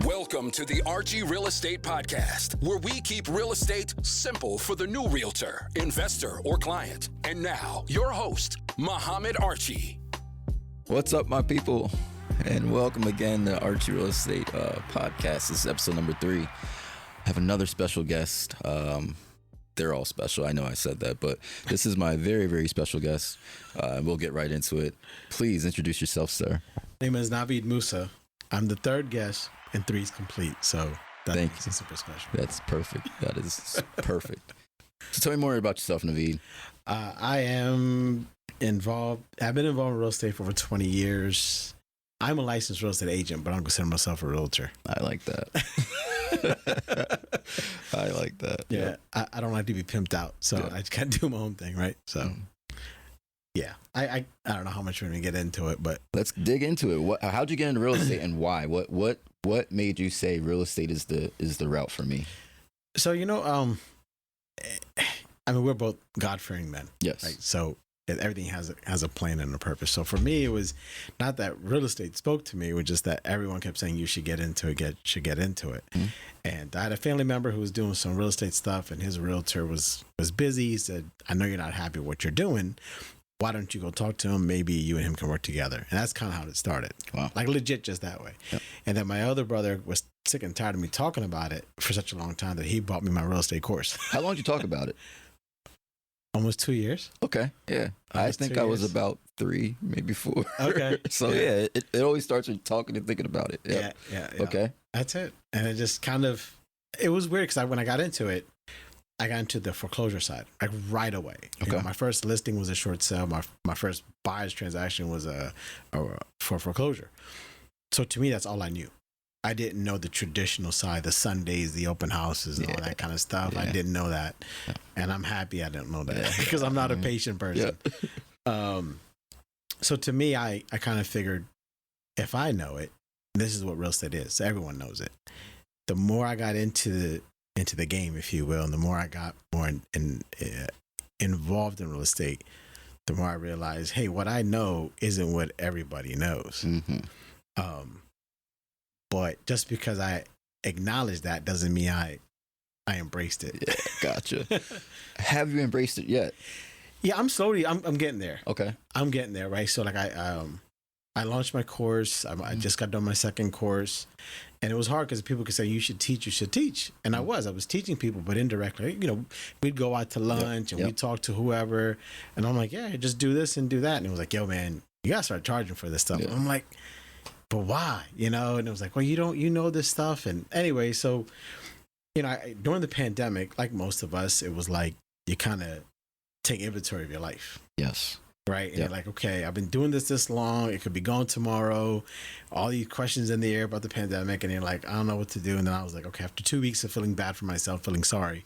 Welcome to the Archie Real Estate Podcast, where we keep real estate simple for the new realtor, investor, or client. And now, your host, Muhammad Archie. What's up, my people? And welcome again to Archie Real Estate Podcast. This is episode number 3. I have another special guest. They're all special. I know I said that, but this is my very, very special guest. We'll get right into it. Please introduce yourself, sir. My name is Navid Moosa. I'm the third guest, and 3 is complete. So that makes it super special. That's perfect. That is perfect. So tell me more about yourself, Navid. I am involved. I've been involved in real estate for over 20 years. I'm a licensed real estate agent, but I don't consider myself a realtor. I like that. I like that. Yeah. I don't like to be pimped out. So I just got to do my own thing, right? So yeah, I don't know how much we're going to get into it, but let's dig into it. How'd you get into real estate and why? What made you say real estate is the route for me? So, I mean, we're both God-fearing men. Yes. Right? So everything has a plan and a purpose. So for me, it was not that real estate spoke to me, it was just that everyone kept saying you should get into it, Mm-hmm. And I had a family member who was doing some real estate stuff, and his realtor was busy. He said, I know you're not happy with what you're doing. Why don't you go talk to him? Maybe you and him can work together. And that's kind of how it started. Wow. Like legit just that way. Yep. And then my other brother was sick and tired of me talking about it for such a long time that he bought me my real estate course. How long did you talk about it? Almost 2 years. Okay. Yeah. I think I was about 3, maybe 4. Okay. So yeah, it always starts with talking and thinking about it. Yep. Yeah. Okay. That's it. And it just it was weird because when I got into it, I got into the foreclosure side like right away. Okay. My first listing was a short sale. My first buyer's transaction was for foreclosure. So to me, that's all I knew. I didn't know the traditional side, the Sundays, the open houses, and all that kind of stuff. Yeah. I didn't know that, and I'm happy I didn't know that because I'm not a patient person. Yeah. So to me, I kind of figured if I know it, this is what real estate is. So everyone knows it. The more I got into the game, if you will, and the more I got more involved in real estate, the more I realized, hey, what I know isn't what everybody knows. Mm-hmm. But just because I acknowledge that doesn't mean I embraced it. Yeah, gotcha. Have you embraced it yet? Yeah, I'm slowly. I'm getting there. Okay, I'm getting there. Right. So like I launched my course. I just got done my second course, and it was hard because people could say you should teach, and I was teaching people, but indirectly. We'd go out to lunch and we'd talk to whoever, and I'm like, yeah, just do this and do that, and it was like, yo, man, you gotta start charging for this stuff. Yeah. I'm like, but why? And it was like, well, you know this stuff, and anyway, so during the pandemic, like most of us, it was like you kind of take inventory of your life. Yes. Right. And you're like, okay, I've been doing this long. It could be gone tomorrow. All these questions in the air about the pandemic. And you're like, I don't know what to do. And then I was like, okay, after 2 weeks of feeling bad for myself, feeling sorry,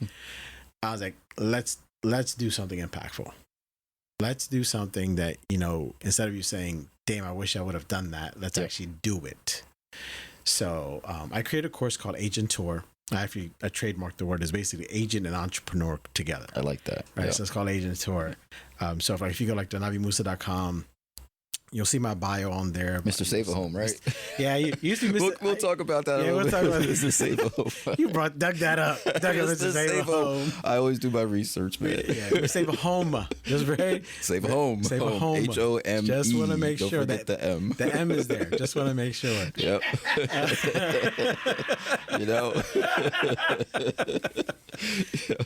I was like, let's do something impactful. Let's do something that, instead of you saying, damn, I wish I would have done that, let's actually do it. So I created a course called Agent Tour. I trademarked the word. Is basically agent and entrepreneur together. I like that. Right. Yep. So it's called Agent Tour. So if you go like to navidmoosa.com, you'll see my bio on there. Mr. Save a Home, right? Yeah, you used to be Mr. We'll talk about that. Yeah, we'll talk about Mr. Save a Home. You dug that up. Mr. Save a Home. I always do my research, man. Yeah, Save a Home. Just very Save a Home. Save a Home. HOME. Just want to make Don't sure forget that the M. The M is there. Just want to make sure. Yep.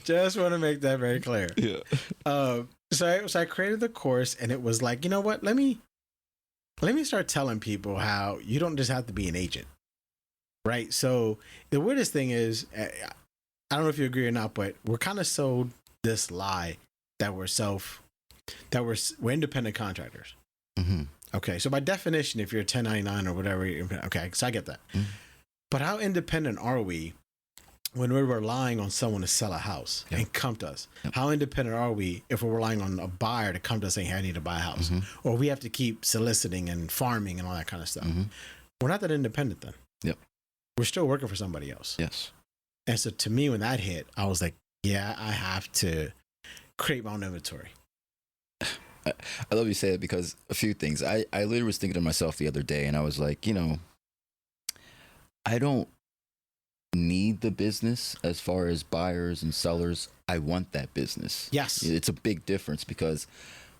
Just want to make that very clear. Yeah. So I created the course, and it was like, you know what? Let me start telling people how you don't just have to be an agent, right? So the weirdest thing is, I don't know if you agree or not, but we're kind of sold this lie that we're independent contractors. Mm-hmm. Okay, so by definition, if you're a 1099 or whatever, okay, so I get that. Mm-hmm. But how independent are we when we're relying on someone to sell a house and come to us? How independent are we if we're relying on a buyer to come to us saying, hey, I need to buy a house? Mm-hmm. Or we have to keep soliciting and farming and all that kind of stuff. Mm-hmm. We're not that independent then. Yep. We're still working for somebody else. Yes. And so to me, when that hit, I was like, yeah, I have to create my own inventory. I love you say it because a few things. I literally was thinking to myself the other day, and I was like, I don't need the business as far as buyers and sellers. I want that business. Yes. It's a big difference because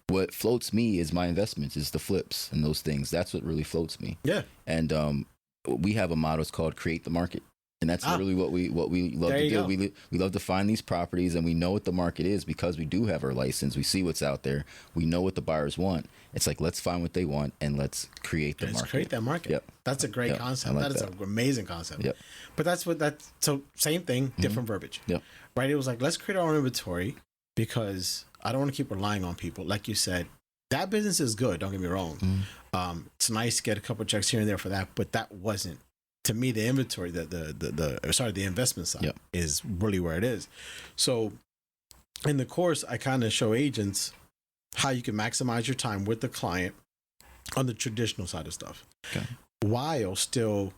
what floats me is my investments, is the flips and those things. That's what really floats me. Yeah. And we have a motto. It's called create the market. And that's really what we love to do. We love to find these properties, and we know what the market is because we do have our license. We see what's out there. We know what the buyers want. It's like, let's find what they want and let's create the market. Let's create that market. Yep. That's a great concept. That is an amazing concept. Yep. But so same thing, different verbiage. Yep. Right? It was like, let's create our own inventory because I don't want to keep relying on people. Like you said, that business is good. Don't get me wrong. It's nice to get a couple checks here and there for that, but that wasn't. To me, the inventory, the investment side is really where it is. So in the course, I kind of show agents how you can maximize your time with the client on the traditional side of stuff, while still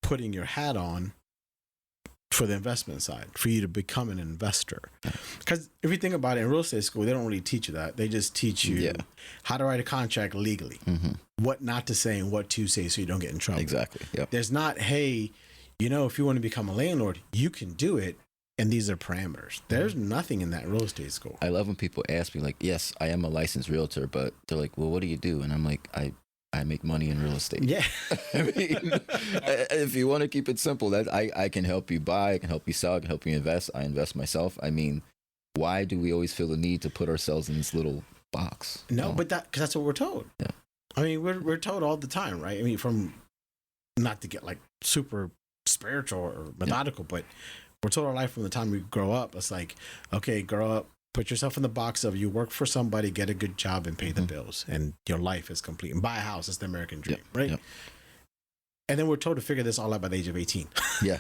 putting your hat on for the investment side, for you to become an investor. Because if you think about it, in real estate school, they don't really teach you that. They just teach you how to write a contract legally, what not to say and what to say so you don't get in trouble. Exactly. Yep. There's not, hey, if you want to become a landlord, you can do it, and these are parameters. There's nothing in that real estate school. I love when people ask me, like, yes, I am a licensed realtor, but they're like, well, what do you do? And I'm like, I make money in real estate. Yeah. I mean, if you want to keep it simple, that I can help you buy, I can help you sell, I can help you invest. I invest myself. I mean, why do we always feel the need to put ourselves in this little box? No, but because that's what we're told. Yeah. I mean, we're told all the time, right? I mean, from not to get like super spiritual or methodical, but we're told our life from the time we grow up. It's like, okay, grow up, put yourself in the box of you work for somebody, get a good job, and pay the bills, and your life is complete. And buy a house, it's the American dream, right? Yep. And then we're told to figure this all out by the age of 18. Yeah.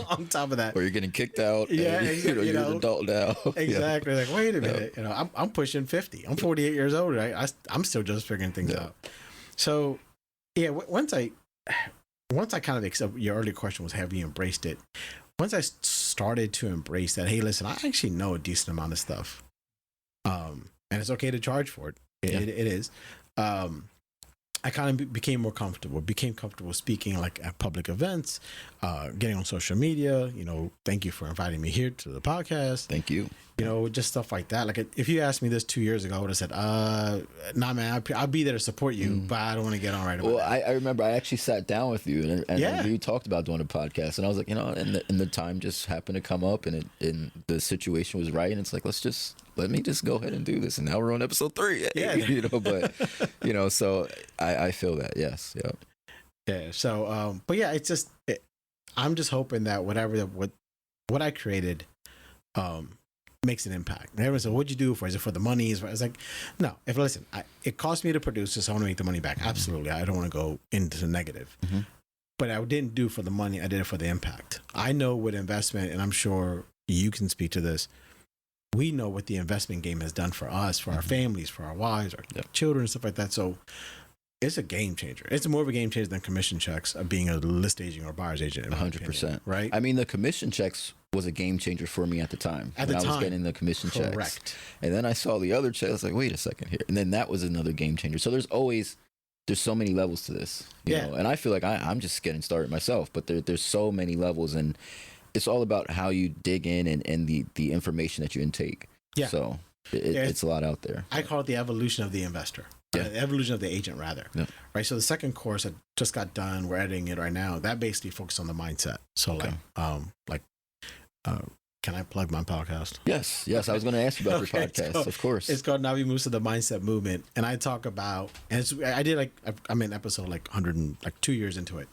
On top of that, or you're getting kicked out. Yeah, and, you're an adult now. Exactly. Like, wait a minute. I'm pushing 50. I'm 48 years old. Right? I'm still just figuring things out. So, yeah. Once I kind of accept your earlier question was, have you embraced it? Once I started to embrace that, hey, listen, I actually know a decent amount of stuff, and it's okay to charge for it. It is. I kind of became comfortable speaking like at public events, getting on social media. Thank you for inviting me here to the podcast. Thank you. Just stuff like that. Like if you asked me this 2 years ago, I would have said, nah, man, I'll be there to support you, but I don't want to get on right away. Well, I remember I actually sat down with you and we talked about doing a podcast, and I was like, and the time just happened to come up, and the situation was right, and it's like, let me just go ahead and do this, and now we're on episode 3. But so I feel that, yes, yeah. So, but yeah, it's just I'm just hoping that what I created makes an impact. And everyone said, what'd you do for it? Is it for the money? It's like, no. It cost me to produce this, so I want to make the money back. Absolutely. I don't want to go into the negative. But I didn't do it for the money. I did it for the impact. I know what investment, and I'm sure you can speak to this, we know what the investment game has done for us, for our families, for our wives, our children, and stuff like that. So it's a game changer. It's more of a game changer than commission checks of being a list agent or buyer's agent. 100%. Right? I mean, the commission checks was a game changer for me at the time. I was getting the commission checks. Correct. And then I saw the other checks. I was like, wait a second here. And then that was another game changer. So there's so many levels to this. You know? And I feel like I'm just getting started myself, but there's so many levels, and it's all about how you dig in and the information that you intake. Yeah. So it's a lot out there. I call it the evolution of the investor. The evolution of the agent, rather. Yeah. Right. So the second course I just got done. We're editing it right now. That basically focuses on the mindset. So can I plug my podcast? Yes. I was going to ask you about your podcast. Of course. It's called Navid Moosa, the Mindset Movement, and I talk about. And I'm in episode 100 2 years into it.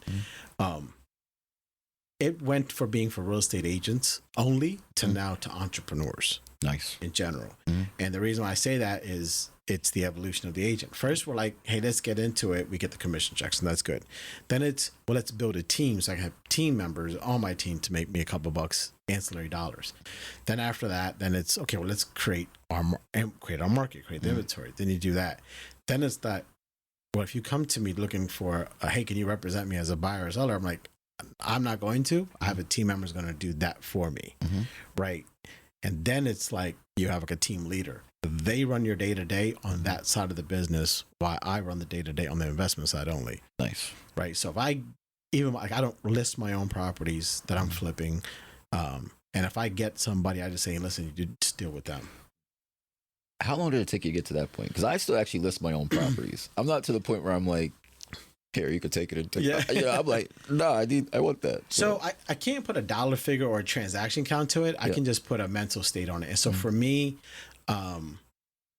It went from being for real estate agents only to now to entrepreneurs. Nice. In general. And the reason why I say that is it's the evolution of the agent. First, we're like, hey, let's get into it. We get the commission checks, and that's good. Then it's, well, let's build a team so I can have team members on my team to make me a couple bucks, ancillary dollars. Then after that, then it's, okay, well, let's create our market, create the inventory. Then you do that. Then it's that, well, if you come to me looking for, hey, can you represent me as a buyer or seller? I'm like, I'm not going to. I have a team member who's going to do that for me. Right. And then it's like you have like a team leader. They run your day-to-day on that side of the business while I run the day-to-day on the investment side only. Nice. Right. So even like I don't list my own properties that I'm flipping. And if I get somebody, I just say, listen, you just deal with them. How long did it take you to get to that point? Because I still actually list my own properties. I'm not to the point where I'm like, here, you could take it and take it. Yeah, I'm like, no, I want that. So I can't put a dollar figure or a transaction count to it. I can just put a mental state on it. And so for me,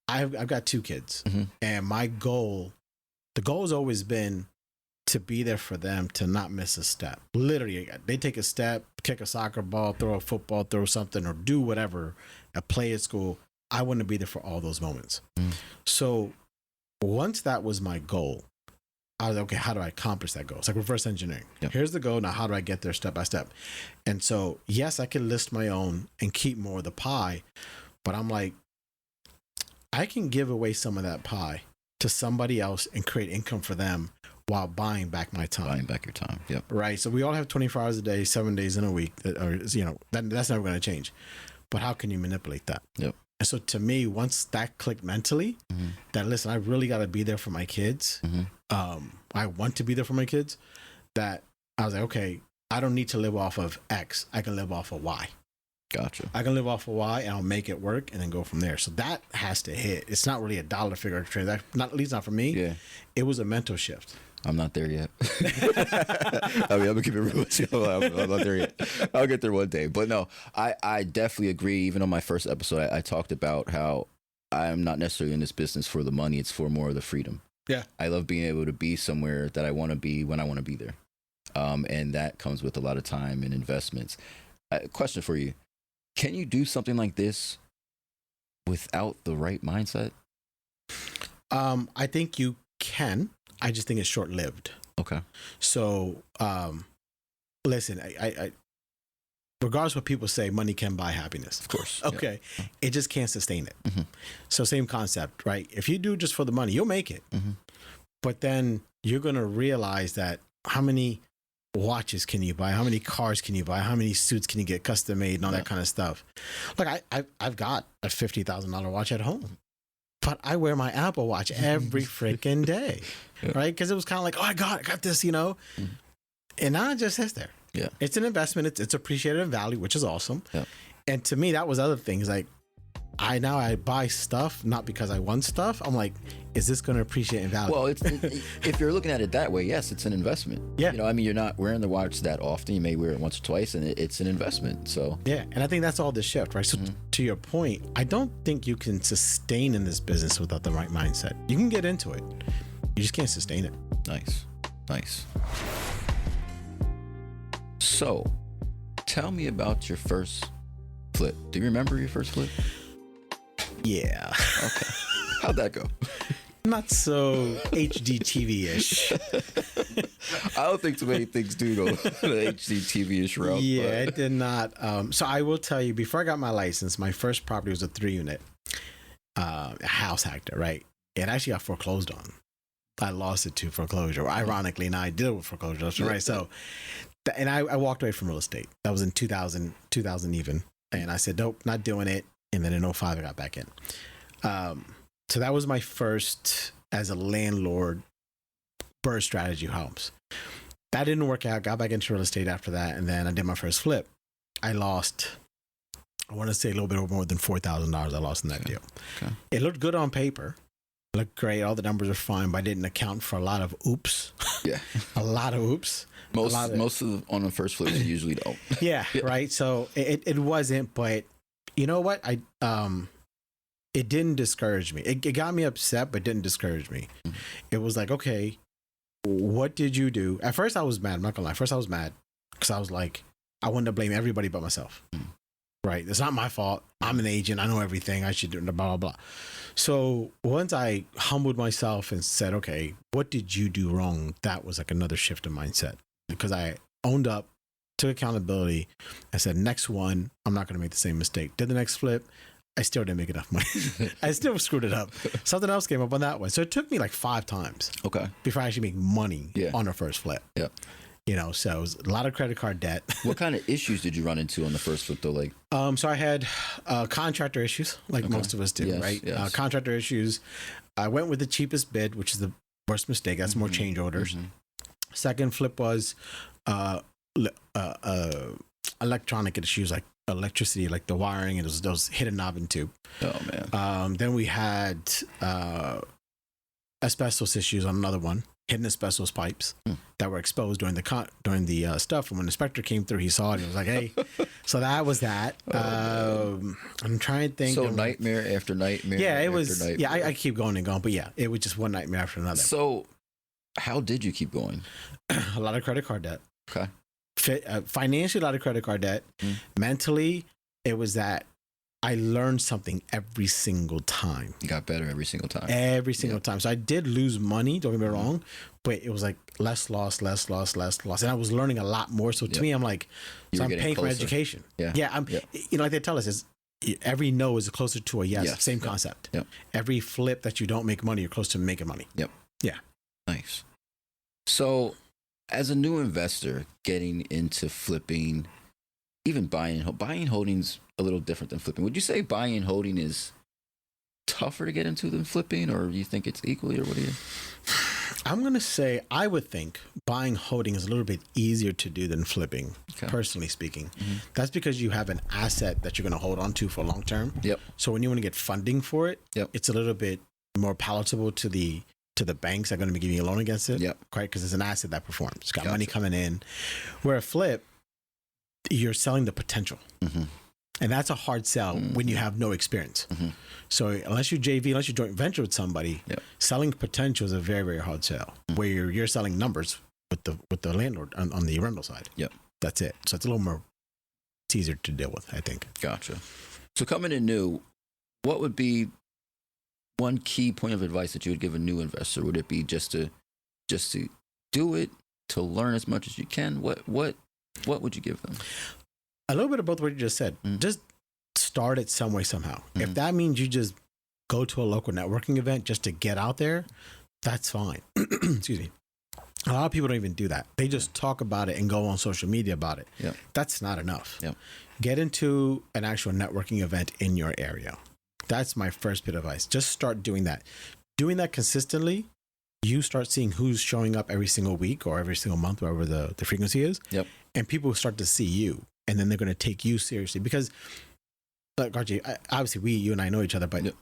I've got 2 kids, and my goal, the goal has always been to be there for them, to not miss a step. Literally, they take a step, kick a soccer ball, throw a football, throw something, or do whatever, play at school. I want to be there for all those moments. So once that was my goal, I was like, okay, how do I accomplish that goal? It's like reverse engineering. Here's the goal. Now, how do I get there step by step? And so, yes, I can list my own and keep more of the pie, but I'm like, I can give away some of that pie to somebody else and create income for them while buying back my time. Buying back your time. Yep. Right. So we all have 24 hours a day, 7 days in a week, or, that's never going to change. But how can you manipulate that? Yep. And so to me, once that clicked mentally, that listen, I really got to be there for my kids. I want to be there for my kids. That I was like, okay, I don't need to live off of X. I can live off of Y. Gotcha. I can live off of Y and I'll make it work and then go from there. So that has to hit. It's not really a dollar figure transaction, not at least not for me. Yeah. It was a mental shift. I'm not there yet. I'm gonna keep it real with you. I'm not there yet. I'll get there one day. But no, I definitely agree. Even on my first episode, I talked about how I'm not necessarily in this business for the money. It's for more of the freedom. Yeah. I love being able to be somewhere that I want to be when I want to be there. And that comes with a lot of time and investments. Question for you. Can you do something like this without the right mindset? I think you can. I just think it's short-lived. Okay. So, listen, I regardless of what people say, money can buy happiness. Of course. Okay. Yeah. It just can't sustain it. So same concept, right? If you do just for the money, you'll make it. But then you're going to realize that how many watches can you buy? How many cars can you buy? How many suits can you get custom made and all that kind of stuff? Like I've got a $50,000 watch at home. But I wear my Apple Watch every freaking day, right? Because it was kind of like, oh, I got this, And now it just sits there. Yeah, it's an investment. It's appreciated in value, which is awesome. Yeah. And to me, that was other things. Like I buy stuff not because I want stuff. I'm like, is this going to appreciate in value? Well, if you're looking at it that way, yes, it's an investment. Yeah. You're not wearing the watch that often. You may wear it once or twice, and it's an investment. So yeah, and I think that's all the shift, right? So to your point, I don't think you can sustain in this business without the right mindset. You can get into it, you just can't sustain it. Nice. So, tell me about your first flip. Do you remember your first flip? Yeah. Okay. How'd that go? Not so HD TV-ish. I don't think too many things do go the HD TV-ish route. Yeah, it did not. So I will tell you, before I got my license, my first property was a 3-unit house hacked it, right? It actually got foreclosed on. I lost it to foreclosure. Ironically, now I did it with foreclosure, right? So, and I walked away from real estate. That was in 2000 even. And I said, nope, not doing it. And then in 2005, I got back in. So that was my first as a landlord bird strategy homes. That didn't work out. Got back into real estate after that. And then I did my first flip. I lost, I want to say a little bit more than $4,000 I lost in that deal. Okay. It looked good on paper. Looked great. All the numbers are fine, but I didn't account for a lot of oops. Yeah. A lot of oops. Most of on the first flips you usually don't. Yeah, right. So it wasn't, but you know what? It didn't discourage me. It got me upset, but didn't discourage me. Mm-hmm. It was like, okay, what did you do? At first I was mad. I'm not gonna lie. First I was mad because I was like, I wanted to blame everybody but myself. Mm-hmm. Right? It's not my fault. I'm an agent. I know everything. I should do blah, blah, blah. So once I humbled myself and said, okay, what did you do wrong? That was like another shift in mindset because I owned up, took accountability. I said, next one, I'm not going to make the same mistake. Did the next flip. I still didn't make enough money. I still screwed it up. Something else came up on that one. So it took me like 5 times. Okay. Before I actually make money on the first flip. Yeah. So it was a lot of credit card debt. What kind of issues did you run into on the first flip though? Like, so I had contractor issues, like most of us do, right? Yes. Contractor issues. I went with the cheapest bid, which is the worst mistake. That's more change orders. Mm-hmm. Second flip was electronic issues like electricity, like the wiring and those hit a knob and tube. Oh man. Then we had asbestos issues on another one, hidden asbestos pipes that were exposed during the stuff. And when the inspector came through, he saw it. He was like, "Hey," so that was that. I'm trying to think. So nightmare after nightmare. Yeah, it was. Nightmare. Yeah, I keep going and going, but yeah, it was just one nightmare after another. So, how did you keep going? A lot of credit card debt. Okay. Financially, a lot of credit card debt. Mentally, it was that I learned something every single time. You got better every single time. Every single time. So I did lose money, don't get me wrong, but it was like less loss. And I was learning a lot more. So to me, I'm like, so I'm paying for education. Yeah. You know, like they tell us, is every no is closer to a yes. Same concept. Yep. Every flip that you don't make money, you're close to making money. Yep. Yeah. Nice. So as a new investor getting into flipping, even buying and holding's a little different than flipping. Would you say buying and holding is tougher to get into than flipping, or you think it's equally, or what do you? I'm going to say I would think buying holding is a little bit easier to do than flipping, personally speaking. That's because you have an asset that you're going to hold on to for long term. Yep. So when you want to get funding for it, it's a little bit more palatable to the banks that are going to be giving you a loan against it. Yep. Right? Because it's an asset that performs. It's got money coming in. Where a flip, you're selling the potential. And that's a hard sell when you have no experience. So unless you JV, unless you joint venture with somebody, selling potential is a very, very hard sell. Where you're selling numbers with the landlord on the rental side. Yep. That's it. So it's a little more, it's easier to deal with, I think. Gotcha. So coming in new, what would be one key point of advice that you would give a new investor? Would it be just to do it, to learn as much as you can? What would you give them? A little bit of both what you just said. Just start it some way, somehow. If that means you just go to a local networking event just to get out there, that's fine. Excuse me. A lot of people don't even do that. They just talk about it and go on social media about it. That's not enough. Get into an actual networking event in your area. That's my first bit of advice. Just start doing that. Doing that consistently, you start seeing who's showing up every single week or every single month, wherever the frequency is. And people start to see you. And then they're going to take you seriously because, like Archie, obviously you and I know each other, but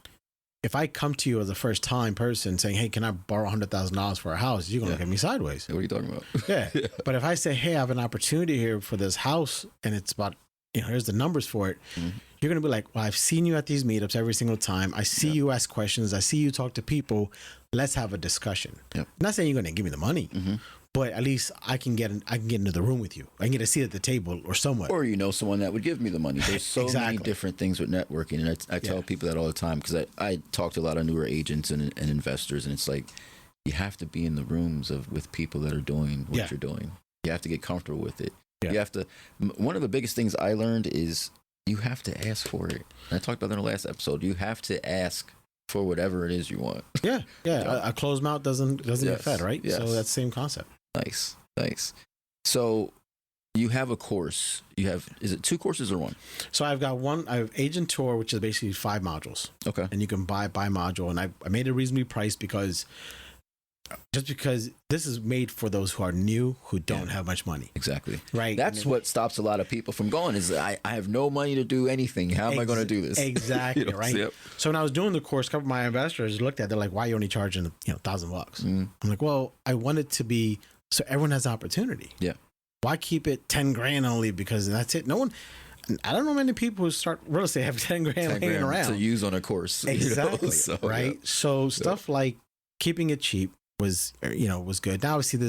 if I come to you as a first time person saying, "Hey, can I borrow $100,000 for a house?" You're going to look at me sideways. What are you talking about? But if I say, "Hey, I have an opportunity here for this house and it's about, here's the numbers for it," you're going to be like, "Well, I've seen you at these meetups every single time. I see you ask questions. I see you talk to people. Let's have a discussion." I'm not saying you're going to give me the money. But at least I can get into the room with you. I can get a seat at the table or somewhere. Or someone that would give me the money. There's so many different things with networking. And I tell people that all the time because I talk to a lot of newer agents and investors. And it's like you have to be in the rooms with people that are doing what you're doing. You have to get comfortable with it. You have to. One of the biggest things I learned is you have to ask for it. And I talked about that in the last episode. You have to ask for whatever it is you want. A closed mouth doesn't get fed, right? So that's the same concept. Nice. So you have a course. Is it 2 courses or 1? So I've got one. I have Agent Tour, which is basically 5 modules. Okay. And you can buy module. And I made it reasonably priced because this is made for those who are new, who don't have much money. Exactly. Right. That's what stops a lot of people from going is I have no money to do anything. How am I going to do this? Exactly. Right. So when I was doing the course, a couple of my investors looked at it, they're like, "Why are you only charging $1,000?" I'm like, well, I want it to be so everyone has opportunity. Why keep it 10 grand only because that's it? No one. I don't know many people who start real estate have 10 grand laying around to use on a course. Exactly. So, right. So stuff like keeping it cheap was good. Now obviously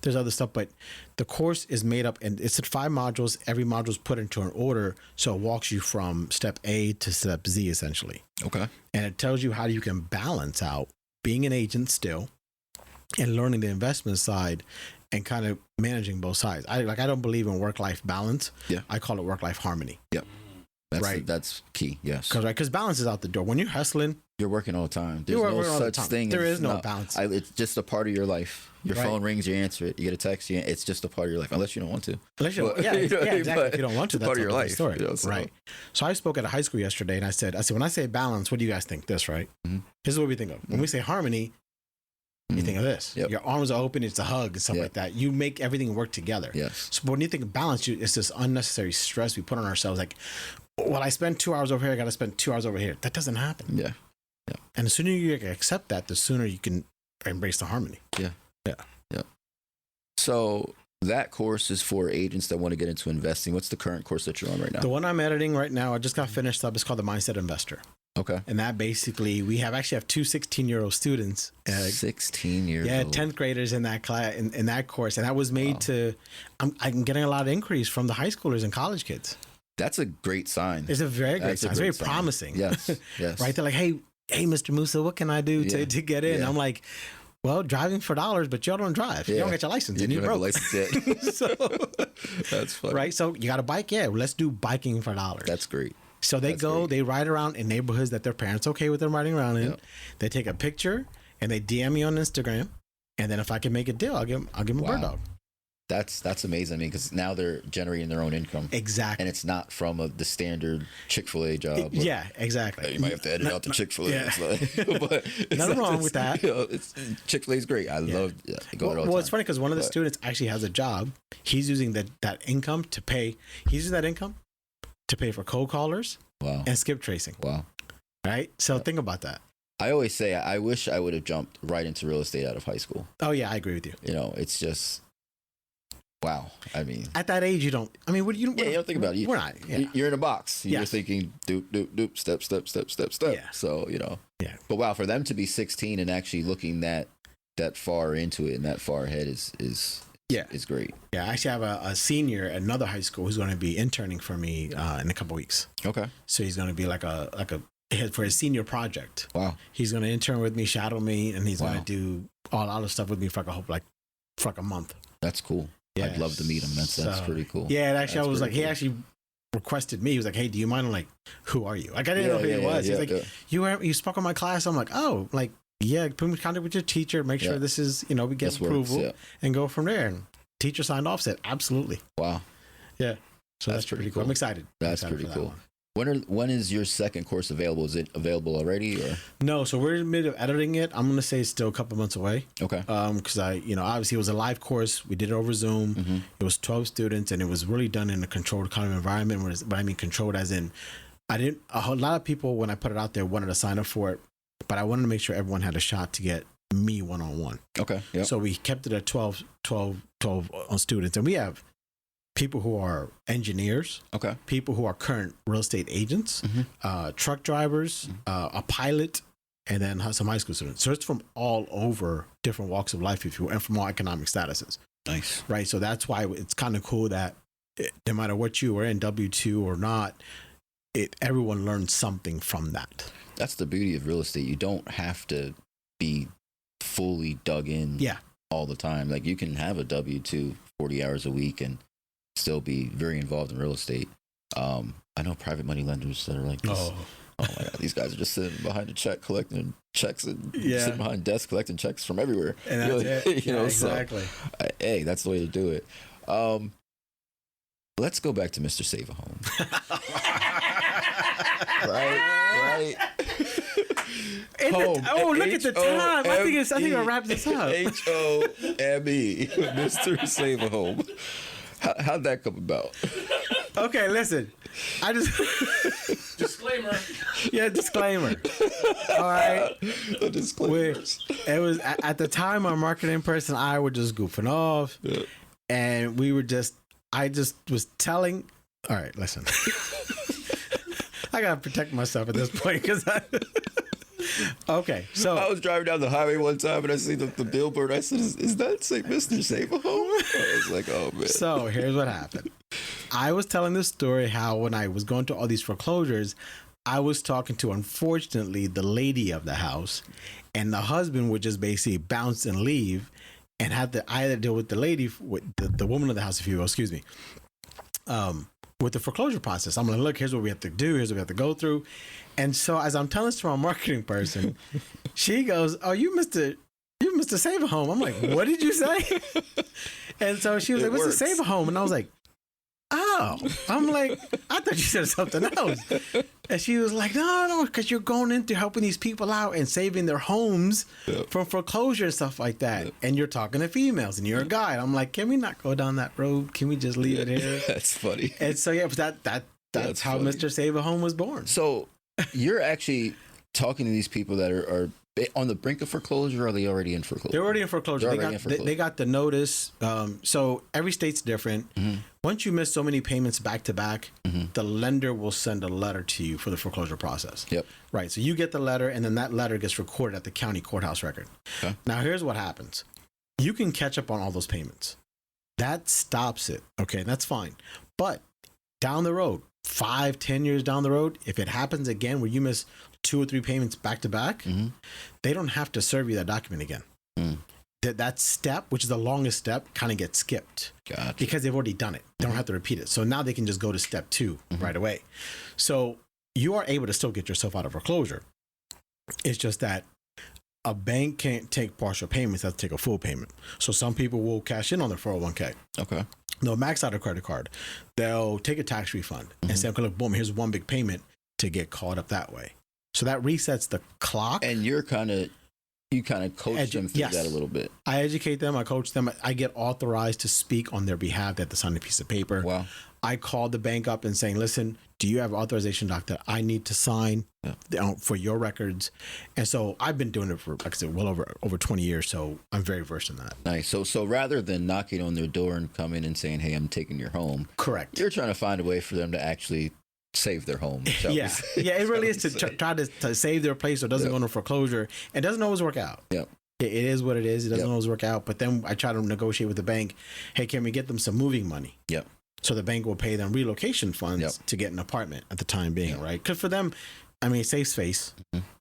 there's other stuff, but the course is made up and it's at 5 modules. Every module is put into an order. So it walks you from step A to step Z essentially. Okay. And it tells you how you can balance out being an agent still and learning the investment side and kind of managing both sides. I don't believe in work-life balance. I call it work-life harmony. That's key. Yes. Because balance is out the door. When you're hustling, you're working all the time. There's no such thing. There is no balance. It's just a part of your life. Your phone rings, you answer it. You get a text, it's just a part of your life, unless you don't want to. Exactly. If you don't want to, that's part of your life. Story. Right. So I spoke at a high school yesterday, and I said, when I say balance, what do you guys think? This, right? This is what we think of when we say harmony. You think of this. Yep. Your arms are open. It's a hug and stuff like that. You make everything work together. Yes. So when you think of balance, it's this unnecessary stress we put on ourselves. Like, well, I spend 2 hours over here. I got to spend 2 hours over here. That doesn't happen. Yeah. Yeah. And the sooner you accept that, the sooner you can embrace the harmony. Yeah. Yeah. Yeah. So that course is for agents that want to get into investing. What's the current course that you're on right now? The one I'm editing right now, I just got finished up. It's called the Mindset Investor. Okay. And that basically, we actually have two 16-year-old students. 16 years old. Yeah, 10th graders in that class, in that course. And that was made to, I'm getting a lot of inquiries from the high schoolers and college kids. That's a great sign. It's a very great sign. It's very promising. Yes, yes. Right? They're like, hey, Mr. Moosa, what can I do to get in? I'm like, well, driving for dollars, but y'all don't drive. You don't get your license. You and don't have a license yet. So, that's funny. Right? So you got a bike? Yeah, let's do biking for dollars. That's great. So they ride around in neighborhoods that their parents okay with them riding around in. Yep. They take a picture and they DM me on Instagram. And then if I can make a deal, I'll give them a bird dog. That's amazing. I mean, because now they're generating their own income. Exactly. And it's not from the standard Chick-fil-A job. Yeah, exactly. You might have to edit out the Chick-fil-A. Yeah. But nothing wrong with that. Chick-fil-A is great. I love going all the time. It's funny because one of the students actually has a job. He's using that income to pay. He's using that income to pay for cold callers and skip tracing. Wow. Right? So think about that. I always say I wish I would have jumped right into real estate out of high school. Oh, yeah, I agree with you. It's just, wow. I mean, at that age, you don't, I mean, you don't think about it. We're not. Yeah. You're in a box. You're thinking, doop, doop, doop, step, step, step, step, step. Yeah. So, Yeah. But wow, for them to be 16 and actually looking that far into it and that far ahead is great. Yeah, I actually have a senior at another high school who's going to be interning for me in a couple weeks. Okay. So he's going to be like a for his senior project. Wow. He's going to intern with me, shadow me, and he's going to do all other stuff with me for like a month. That's cool. Yeah. I'd love to meet him. That's pretty cool. Yeah, and actually I was like, he actually requested me. He was like, hey, do you mind? I'm like, who are you? Like, I didn't know who he was. He's like, you spoke on my class. I'm like, oh, like, yeah, put me in contact with your teacher, make sure this is, we get approval and go from there. And teacher signed off, said, absolutely. Wow. Yeah. So that's pretty cool. I'm excited. That's pretty cool. When is your second course available? Is it available already? Or? No, so we're in the middle of editing it. I'm going to say it's still a couple months away. Okay. Because obviously it was a live course. We did it over Zoom. Mm-hmm. It was 12 students, and it was really done in a controlled kind of environment. But I mean controlled as in, a lot of people, when I put it out there, wanted to sign up for it, but I wanted to make sure everyone had a shot to get me one-on-one. Okay. Yep. So we kept it at 12 students, and we have people who are engineers, people who are current real estate agents, truck drivers, a pilot, and then some high school students. So it's from all over different walks of life, if you will, and from all economic statuses. Nice. Right. So that's why it's kind of cool that no matter what you were in, W-2 or not, everyone learns something from that. That's the beauty of real estate. You don't have to be fully dug in all the time. Like you can have a W-2 40 hours a week and still be very involved in real estate. I know private money lenders that are like this. Oh my God, these guys are just sitting behind a check collecting checks and sitting behind desks collecting checks from everywhere. And that's it. Exactly. So, hey, that's the way to do it. Let's go back to Mr. Save a Home. right. Home. Look at the time. I think I'll wrap this up. HOME, Mr. Save a Home. How'd that come about? Okay, listen. I just disclaimer. Yeah, disclaimer. All right. The disclaimer. It was at the time our marketing person and I were just goofing off, and I just was telling. All right, listen. I gotta protect myself at this point because okay, so I was driving down the highway one time and I see the billboard. I said, "Is that say Mr. Save a Home?" I was like, "Oh man." So here's what happened. I was telling this story how when I was going to all these foreclosures, I was talking to, unfortunately, the lady of the house, and the husband would just basically bounce and leave, and had to either deal with the lady, with the woman of the house, if you will, excuse me, with the foreclosure process. I'm like, look, here's what we have to do. Here's what we have to go through. And so as I'm telling this to my marketing person, she goes, "Oh, you Mr. Save a Home." I'm like, "What did you say?" And so she was like, "What's the Save a Home?" And I was like, "Oh," I'm like, "I thought you said something else." And she was like, no, because you're going into helping these people out and saving their homes from foreclosure and stuff like that. And you're talking to females and you're a guy. And I'm like, can we not go down that road? Can we just leave it here? That's funny. And so, but that's how funny. Mr. Save a Home was born. So you're actually talking to these people that are on the brink of foreclosure, or are they already in foreclosure? They're already in foreclosure. They got the notice. So every state's different. Mm-hmm. Once you miss so many payments back to back, the lender will send a letter to you for the foreclosure process. Yep. Right. So you get the letter, and then that letter gets recorded at the county courthouse record. Okay. Now, here's what happens. You can catch up on all those payments. That stops it. Okay, that's fine. But down the road, 5-10 years down the road, if it happens again where you miss 2 or 3 payments back to back, they don't have to serve you that document again. That step, which is the longest step, kind of gets skipped. Gotcha. Because they've already done it. They don't have to repeat it. So now they can just go to step 2 right away. So you are able to still get yourself out of foreclosure. It's just that a bank can't take partial payments, they have to take a full payment. So some people will cash in on their 401k. Okay. They'll max out a credit card. They'll take a tax refund and say, okay, look, boom, here's one big payment to get caught up that way. So that resets the clock. And you kind of coach them through that a little bit. I educate them. I coach them. I get authorized to speak on their behalf. They have to sign a piece of paper. Wow. I called the bank up and saying, listen, do you have authorization, doctor? I need to sign for your records. And so I've been doing it for, like I said, well over 20 years. So I'm very versed in that. Nice. So rather than knocking on their door and coming and saying, hey, I'm taking your home. Correct. You're trying to find a way for them to actually save their home. Yeah, it really is to try to save their place so it doesn't go into foreclosure. It doesn't always work out. Yep. It is what it is. It doesn't always work out. But then I try to negotiate with the bank. Hey, can we get them some moving money? Yep. So the bank will pay them relocation funds to get an apartment at the time being, right? Because for them, I mean, it saves space,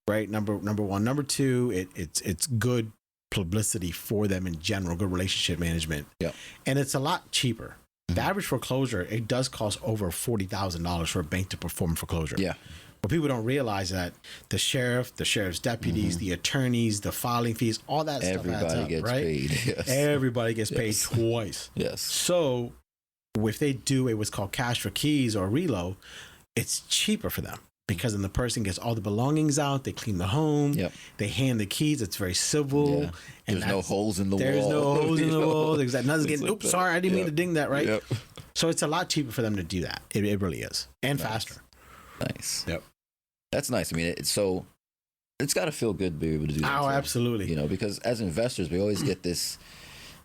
right? Number one. Number two, it's good publicity for them in general, good relationship management. Yep. And it's a lot cheaper. The average foreclosure, it does cost over $40,000 for a bank to perform foreclosure. Yeah. But people don't realize that the sheriff's deputies, the attorneys, the filing fees, all that stuff adds up, gets right? paid. Yes. Everybody gets paid twice. Yes. So if they do what's called cash for keys or relo, it's cheaper for them. Because then the person gets all the belongings out, they clean the home, they hand the keys, it's very civil. Yeah. And there's no holes in the wall. There's no holes in the wall. Nothing's getting, oops, sorry, I didn't mean to ding that, right? Yep. So it's a lot cheaper for them to do that. It really is. And faster. Nice. Yep. That's nice. I mean, so it's got to feel good to be able to do that. Oh, absolutely. You know, because as investors, we always get this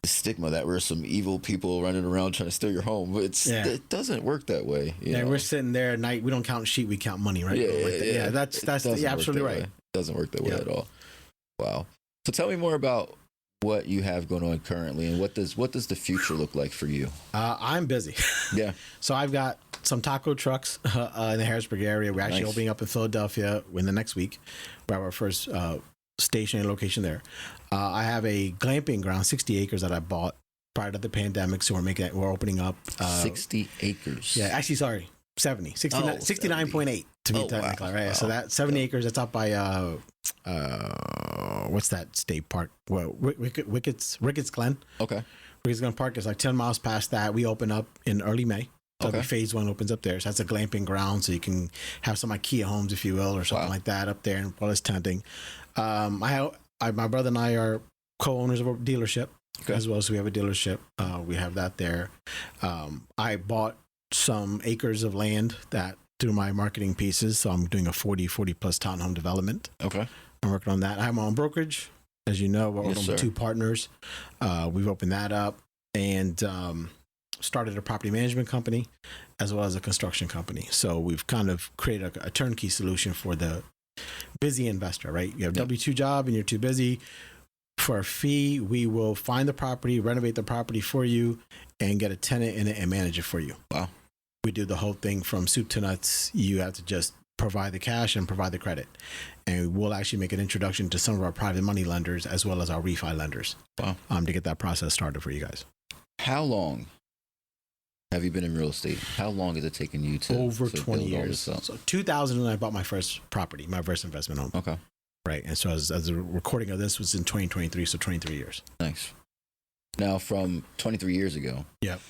stigma that we're some evil people running around trying to steal your home. It doesn't work that way. You know? We're sitting there at night. We don't count sheep. We count money, right? That's absolutely right. It doesn't work that way at all. Wow. So tell me more about what you have going on currently, and what does the future look like for you? I'm busy. Yeah. So I've got some taco trucks in the Harrisburg area. We're actually opening up in Philadelphia in the next week. We have our first station and location there. I have a glamping ground, 60 acres that I bought prior to the pandemic. So we're opening up 60 acres. Yeah, actually, sorry, 70, 69.8 to be technical, right? Wow. So that 70 acres, that's up by what's that state park? Well, Ricketts Glen. Okay. Ricketts Glen Park is like 10 miles past that. We open up in early May. So phase 1 opens up there. So that's a glamping ground. So you can have some IKEA homes, if you will, or something like that up there, and while it's tenting. My brother and I are co-owners of a dealership as well. So we have a dealership. We have that there. I bought some acres of land that through my marketing pieces. So I'm doing a 40 plus townhome development. Okay. I'm working on that. I have my own brokerage. As you know, we're working with 2 partners. We've opened that up and started a property management company as well as a construction company. So we've kind of created a turnkey solution for the busy investor, right? You have a W-2 job and you're too busy. For a fee, we will find the property, renovate the property for you, and get a tenant in it and manage it for you. Wow. We do the whole thing from soup to nuts. You have to just provide the cash and provide the credit. And we'll actually make an introduction to some of our private money lenders as well as our refi lenders. Wow. To get that process started for you guys. How long have you been in real estate? How long has it taken you to over 20 years? So 2000, I bought my first property, my first investment home. Okay. Right. And so as the recording of this was in 2023, so 23 years. Nice. Now, from 23 years ago. Yep.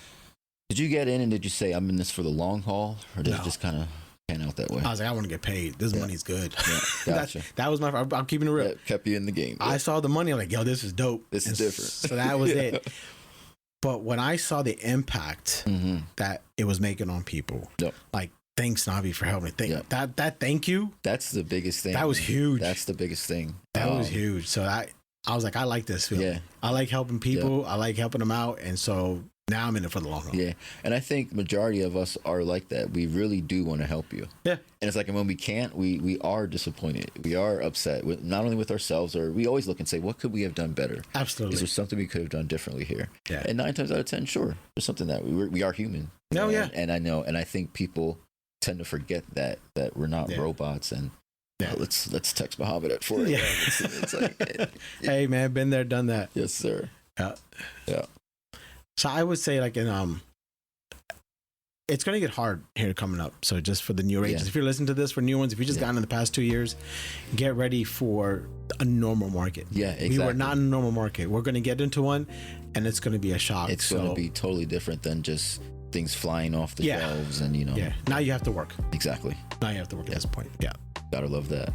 Did you get in and did you say, I'm in this for the long haul? Or did it just kind of pan out that way. I was like, I want to get paid. This money's good. Yeah, gotcha. that was I'm keeping it real. Yeah, kept you in the game. I saw the money. I'm like, yo, this is dope. This is different. So that was it. But when I saw the impact that it was making on people, like, thanks, Navi, for helping me. That thank you. That's the biggest thing. That was huge. That's the biggest thing. That was huge. So I was like, I like this feeling. Yeah. I like helping people. I like helping them out. And so now I'm in it for the long run. Yeah. And I think majority of us are like that. We really do want to help you. Yeah. And it's like, and when we can't, we are disappointed. We are upset with not only with ourselves, or we always look and say, what could we have done better? Absolutely. Is there something we could have done differently here? Yeah. And 9 times out of 10, sure, there's something that we are human. No, yeah. And I know, and I think people tend to forget that we're not robots. And let's text Muhammad at 4 a.m. Yeah. It's like, hey man, been there, done that. Yes, sir. Yeah. So I would say, like, it's going to get hard here coming up. So just for the new agents, if you're listening to this for new ones, if you just gotten in the past 2 years, get ready for a normal market. Yeah, exactly. We were not in a normal market. We're going to get into one, and it's going to be a shock. It's going to be totally different than just things flying off the shelves and, Yeah, now you have to work. Exactly. Now you have to work at this point. Yeah. Gotta love that.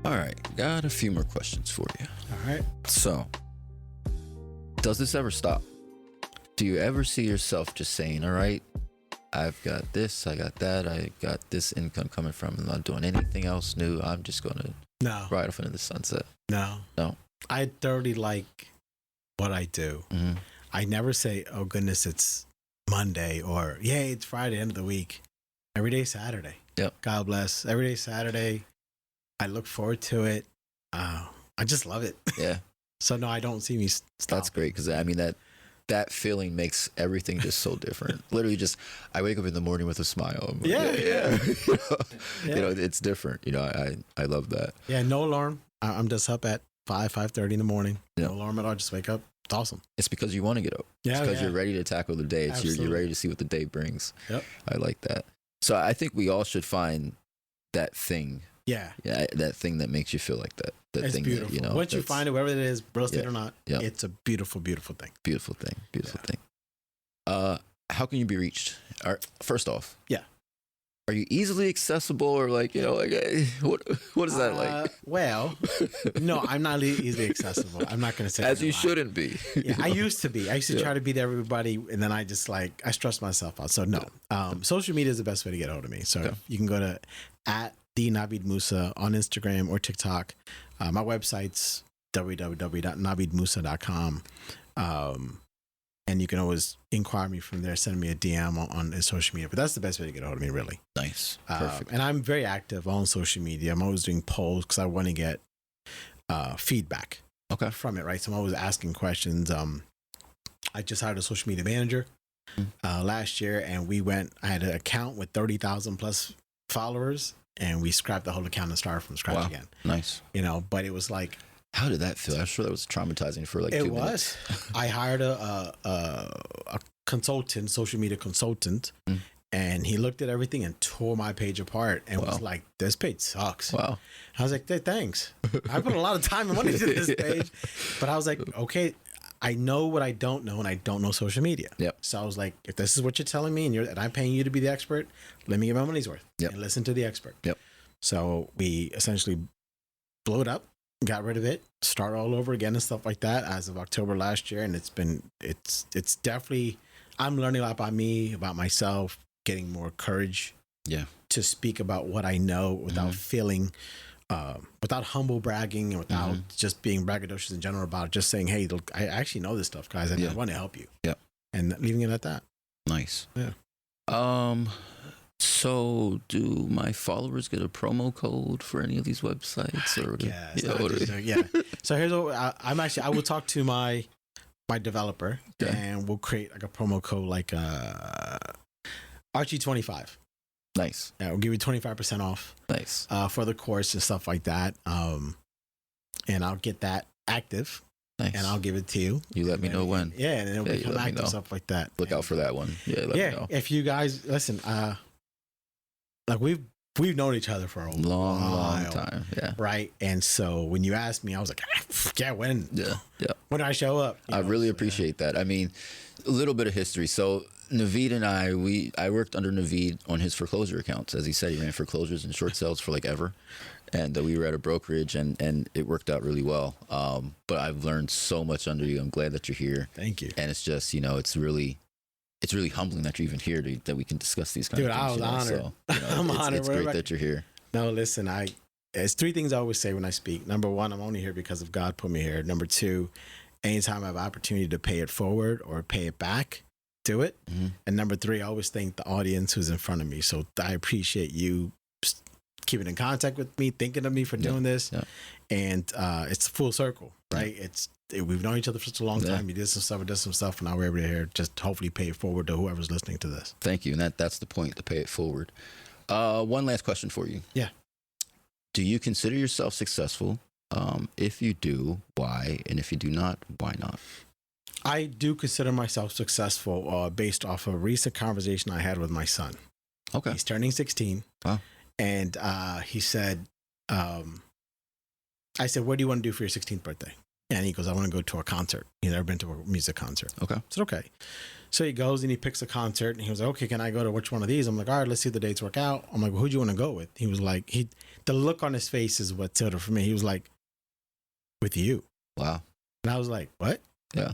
All right, got a few more questions for you. All right. So, does this ever stop? Do you ever see yourself just saying, all right, I've got this, I got that, I got this income coming from, I'm not doing anything else new, I'm just going to ride off into the sunset? No. I thoroughly like what I do. Mm-hmm. I never say, oh goodness, it's Monday, or yay, it's Friday, end of the week. Every day Saturday. Yep. God bless. Every day Saturday. I look forward to it. I just love it. Yeah. So no, I don't see me stop. That's great, because I mean that feeling makes everything just so different. Literally, just I wake up in the morning with a smile. I'm like, Yeah. You know, it's different. You know, I love that. Yeah, no alarm. I'm just up at 5:30 in the morning. Yeah. No alarm at all. Just wake up. It's awesome. It's because you want to get up. Yeah, it's because you're ready to tackle the day. It's you're ready to see what the day brings. Yep. I like that. So I think we all should find that thing. Yeah. Yeah, that thing that makes you feel like that. That it's thing beautiful. that, you know. Once you find it, wherever it is, real estate or not, yeah. It's a beautiful, beautiful thing. Beautiful thing. Beautiful thing. How can you be reached? First off. Yeah. Are you easily accessible, or like, you know, like what is that like? Well, no, I'm not easily accessible. I'm not going to say as you shouldn't be. Yeah, I used to be. I used to try to beat everybody, and then I just I stressed myself out. So no, social media is the best way to get a hold of me. So you can go to @Navid Moosa on Instagram or TikTok. My website's www.navidmoosa.com. And you can always inquire me from there, send me a DM on social media. But that's the best way to get a hold of me, really. Nice. Perfect. And I'm very active on social media. I'm always doing polls because I want to get feedback from it, right? So I'm always asking questions. I just hired a social media manager last year, and I had an account with 30,000 plus followers, and we scrapped the whole account and started from scratch again. Nice. You know, but it was like, how did that feel? I'm sure that was traumatizing for like 2 minutes. It was. I hired a consultant, social media consultant, and he looked at everything and tore my page apart and was like, this page sucks. Wow. I was like, thanks. I put a lot of time and money into this page. But I was like, okay, I know what I don't know, and I don't know social media. Yep. So I was like, if this is what you're telling me and I'm paying you to be the expert, let me get my money's worth and listen to the expert. Yep. So we essentially blew it up. Got rid of it, start all over again and stuff like that as of October last year. And it's definitely, I'm learning a lot about me, about myself, getting more courage to speak about what I know without feeling, without humble bragging and without just being braggadocious in general about it. Just saying, hey, look, I actually know this stuff, guys, and I want to help you. Yeah. And leaving it at that. Nice. Yeah. So do my followers get a promo code for any of these websites? Or So here's what I will talk to my developer and we'll create like a promo code like Archie 25. Nice. Yeah, we'll give you 25% off. Nice. For the course and stuff like that. And I'll get that active. Nice. And I'll give it to you. You let me know when. Yeah, and then it'll become active, stuff like that. Look out for that one. Yeah, let me know. If you guys listen, like we've known each other for a long time. Yeah. Right. And so when you asked me, I was like, when? Yeah. When do I show up? I really appreciate that. I mean, a little bit of history. So Navid and I worked under Navid on his foreclosure accounts. As he said, he ran foreclosures and short sales for like ever. And we were at a brokerage, and it worked out really well. But I've learned so much under you. I'm glad that you're here. Thank you. And it's just, it's really humbling that you're even here that we can discuss these kind of things. Dude, I was honored. So, I'm honored. It's great that you're here. No, listen, it's three things I always say when I speak. Number one, I'm only here because of God put me here. Number two, anytime I have opportunity to pay it forward or pay it back, do it. Mm-hmm. And number three, I always thank the audience who's in front of me. So I appreciate you keeping in contact with me, thinking of me for doing this. Yeah. And it's full circle, right? Yeah. We've known each other for such a long time. You did some stuff, I did some stuff, and now we're able to here just hopefully pay it forward to whoever's listening to this. Thank you. And that's the point, to pay it forward. One last question for you. Yeah. Do you consider yourself successful? If you do, why? And if you do not, why not? I do consider myself successful based off a recent conversation I had with my son. Okay. He's turning 16. Wow. And he said, I said, what do you want to do for your 16th birthday? And he goes, I want to go to a concert. He's never been to a music concert. Okay. I said, okay. So he goes and he picks a concert, and he was like, okay, can I go to which one of these? I'm like, all right, let's see if the dates work out. I'm like, well, who do you want to go with? He was like, the look on his face is what tilted for me. He was like, with you. Wow. And I was like, what? Yeah.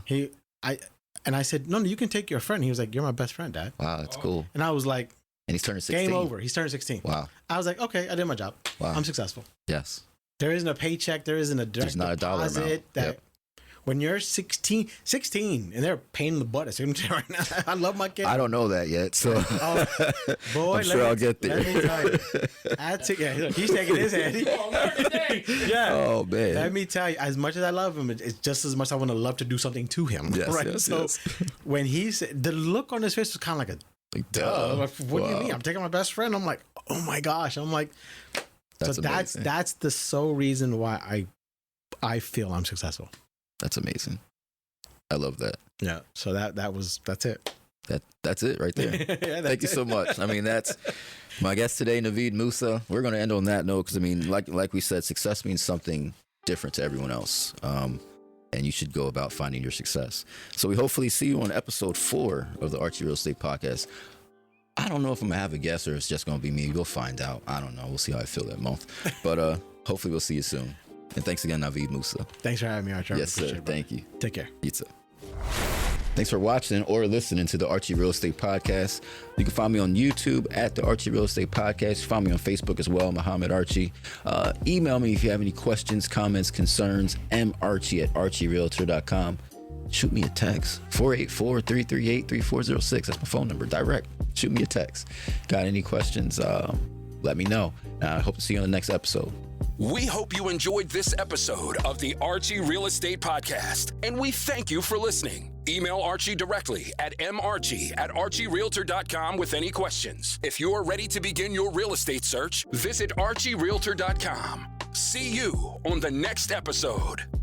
And I said, no, you can take your friend. He was like, you're my best friend, Dad. Wow, that's cool. And I was like, and he's turning 16. Game over. He's turning 16. Wow. I was like, okay, I did my job. Wow. I'm successful. Yes. There isn't a paycheck. There isn't a direct There's not a dollar amount. When you're 16, and they're paying the butt. Right now. I love my kid. I don't know that yet, so boy, I'm sure I'll get there. Let me tell you. Look, he's shaking his head. Yeah. Oh man. Let me tell you, as much as I love him, it's just as much I want to love to do something to him. Yes, right. Yes, so yes. when the look on his face was kind of like duh. What do you mean? I'm taking my best friend. I'm like, oh my gosh. I'm like, that's the sole reason why I feel I'm successful. That's amazing. I love that. Yeah. So that's it. That's it right there. Yeah, Thank you so much. I mean, that's my guest today, Navid Moosa. We're going to end on that note because, I mean, like we said, success means something different to everyone else. And you should go about finding your success. So we hopefully see you on episode 4 of the Archie Real Estate Podcast. I don't know if I'm going to have a guest or it's just going to be me. We'll find out. I don't know. We'll see how I feel that month. But hopefully we'll see you soon. And thanks again, Navid Moosa. Thanks for having me, Archie. Yes, sir. Thank you. Take care. You too. Thanks for watching or listening to the Archie Real Estate Podcast. You can find me on YouTube at the Archie Real Estate Podcast. You can find me on Facebook as well, Muhammad Archie. Email me if you have any questions, comments, concerns, marchie@archierealtor.com. Shoot me a text, 484-338-3406. That's my phone number, direct. Shoot me a text. Got any questions, let me know. I hope to see you on the next episode. We hope you enjoyed this episode of the Archie Real Estate Podcast, and we thank you for listening. Email Archie directly at marchie@archierealtor.com with any questions. If you're ready to begin your real estate search, visit archierealtor.com. See you on the next episode.